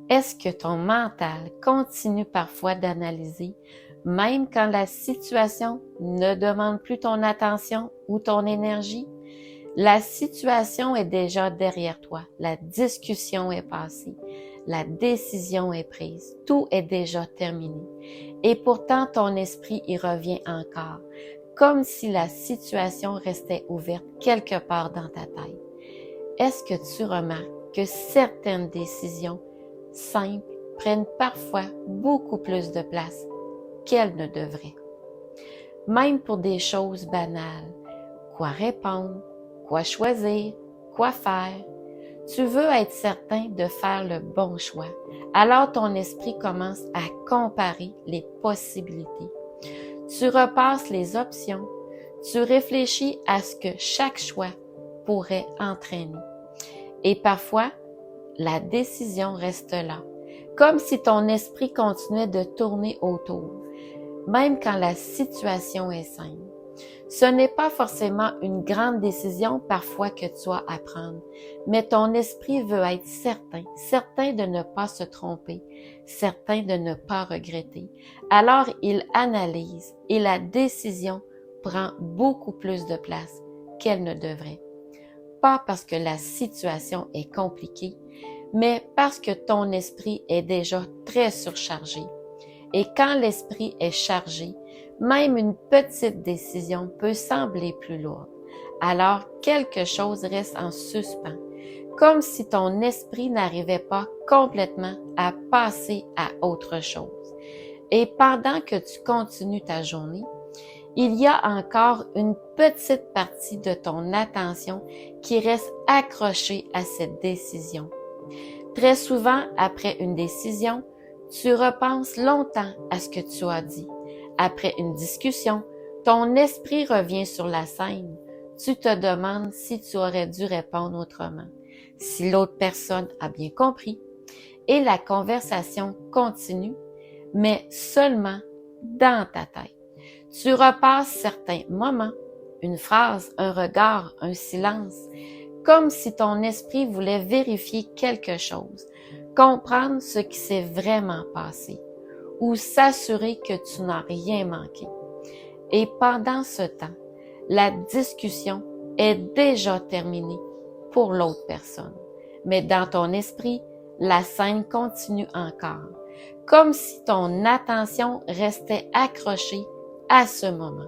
Est-ce que ton mental continue parfois d'analyser, même quand la situation ne demande plus ton attention ou ton énergie? La situation est déjà derrière toi, la discussion est passée, la décision est prise, tout est déjà terminé. Et pourtant, ton esprit y revient encore, comme si la situation restait ouverte quelque part dans ta tête. Est-ce que tu remarques que certaines décisions simples prennent parfois beaucoup plus de place qu'elles ne devraient? Même pour des choses banales, quoi répondre, quoi choisir, quoi faire, tu veux être certain de faire le bon choix. Alors ton esprit commence à comparer les possibilités. Tu repasses les options, tu réfléchis à ce que chaque choix pourrait entraîner. Et parfois, la décision reste là, comme si ton esprit continuait de tourner autour, même quand la situation est simple. Ce n'est pas forcément une grande décision parfois que tu as à prendre, mais ton esprit veut être certain de ne pas se tromper, certain de ne pas regretter. Alors il analyse et la décision prend beaucoup plus de place qu'elle ne devrait. Pas parce que la situation est compliquée, mais parce que ton esprit est déjà très surchargé. Et quand l'esprit est chargé, même une petite décision peut sembler plus lourde. Alors quelque chose reste en suspens, comme si ton esprit n'arrivait pas complètement à passer à autre chose. Et pendant que tu continues ta journée, il y a encore une petite partie de ton attention qui reste accrochée à cette décision. Très souvent, après une décision, tu repenses longtemps à ce que tu as dit. Après une discussion, ton esprit revient sur la scène. Tu te demandes si tu aurais dû répondre autrement, si l'autre personne a bien compris. Et la conversation continue, mais seulement dans ta tête. Tu repasses certains moments, une phrase, un regard, un silence, comme si ton esprit voulait vérifier quelque chose, comprendre ce qui s'est vraiment passé, ou s'assurer que tu n'as rien manqué. Et pendant ce temps, la discussion est déjà terminée pour l'autre personne. Mais dans ton esprit, la scène continue encore, comme si ton attention restait accrochée à ce moment.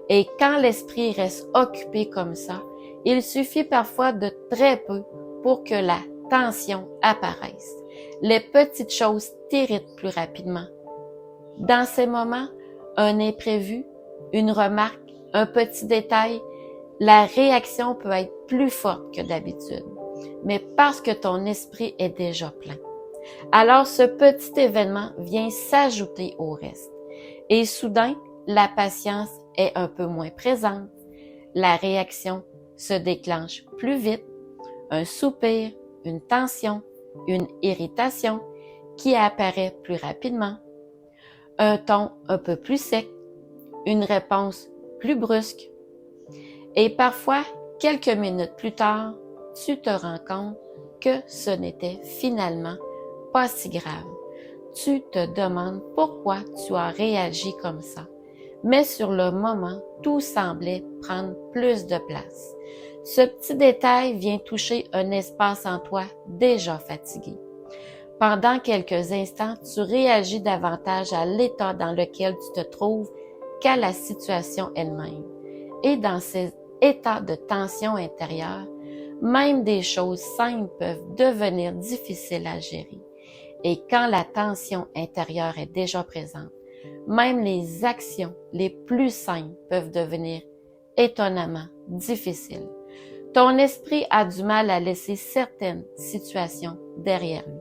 Et quand l'esprit reste occupé comme ça, il suffit parfois de très peu pour que la tension apparaisse. Les petites choses t'irritent plus rapidement. Dans ces moments, un imprévu, une remarque, un petit détail, la réaction peut être plus forte que d'habitude, mais parce que ton esprit est déjà plein. Alors ce petit événement vient s'ajouter au reste. Et soudain, la patience est un peu moins présente. La réaction se déclenche plus vite. Un soupir, une tension, une irritation qui apparaît plus rapidement. Un ton un peu plus sec, une réponse plus brusque. Et parfois, quelques minutes plus tard, tu te rends compte que ce n'était finalement pas si grave. Tu te demandes pourquoi tu as réagi comme ça. Mais sur le moment, tout semblait prendre plus de place. Ce petit détail vient toucher un espace en toi déjà fatigué. Pendant quelques instants, tu réagis davantage à l'état dans lequel tu te trouves qu'à la situation elle-même. Et dans ces états de tension intérieure, même des choses simples peuvent devenir difficiles à gérer. Et quand la tension intérieure est déjà présente, même les actions les plus simples peuvent devenir étonnamment difficiles. Ton esprit a du mal à laisser certaines situations derrière lui.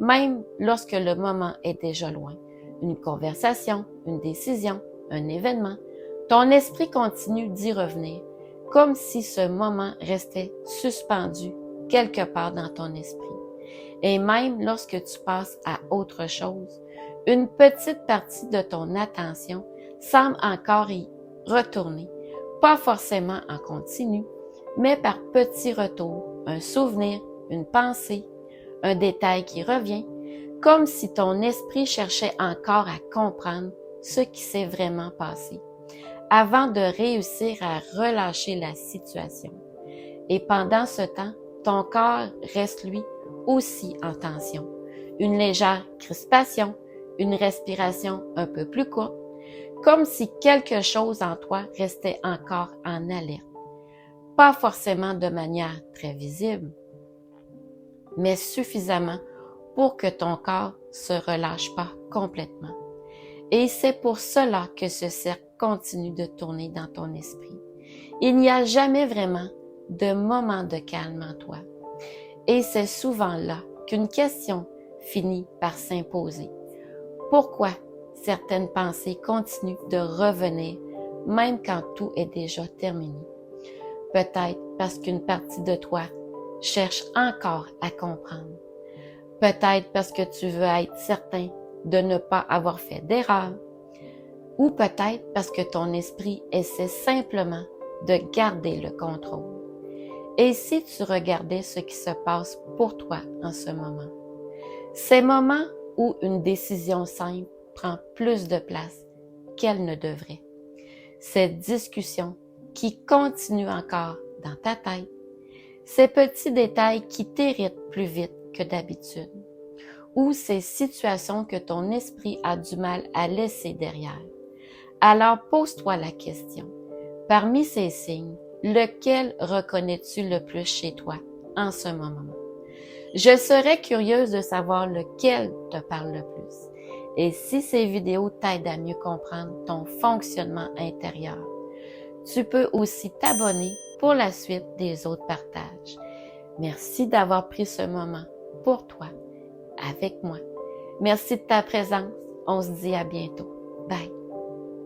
Même lorsque le moment est déjà loin, une conversation, une décision, un événement, ton esprit continue d'y revenir, comme si ce moment restait suspendu quelque part dans ton esprit. Et même lorsque tu passes à autre chose, une petite partie de ton attention semble encore y retourner, pas forcément en continu, mais par petits retours, un souvenir, une pensée, un détail qui revient, comme si ton esprit cherchait encore à comprendre ce qui s'est vraiment passé, avant de réussir à relâcher la situation. Et pendant ce temps, ton corps reste lui aussi en tension. Une légère crispation, une respiration un peu plus courte, comme si quelque chose en toi restait encore en alerte. Pas forcément de manière très visible, mais suffisamment pour que ton corps se relâche pas complètement. Et c'est pour cela que ce cercle continue de tourner dans ton esprit. Il n'y a jamais vraiment de moment de calme en toi. Et c'est souvent là qu'une question finit par s'imposer. Pourquoi certaines pensées continuent de revenir même quand tout est déjà terminé? Peut-être parce qu'une partie de toi cherche encore à comprendre. Peut-être parce que tu veux être certain de ne pas avoir fait d'erreur. Ou peut-être parce que ton esprit essaie simplement de garder le contrôle. Et si tu regardais ce qui se passe pour toi en ce moment? Ces moments où une décision simple prend plus de place qu'elle ne devrait. Cette discussion qui continue encore dans ta tête. Ces petits détails qui t'irritent plus vite que d'habitude. Ou ces situations que ton esprit a du mal à laisser derrière. Alors pose-toi la question. Parmi ces signes, lequel reconnais-tu le plus chez toi en ce moment? Je serais curieuse de savoir lequel te parle le plus. Et si ces vidéos t'aident à mieux comprendre ton fonctionnement intérieur, tu peux aussi t'abonner pour la suite des autres partages. Merci d'avoir pris ce moment pour toi, avec moi. Merci de ta présence. On se dit à bientôt. Bye.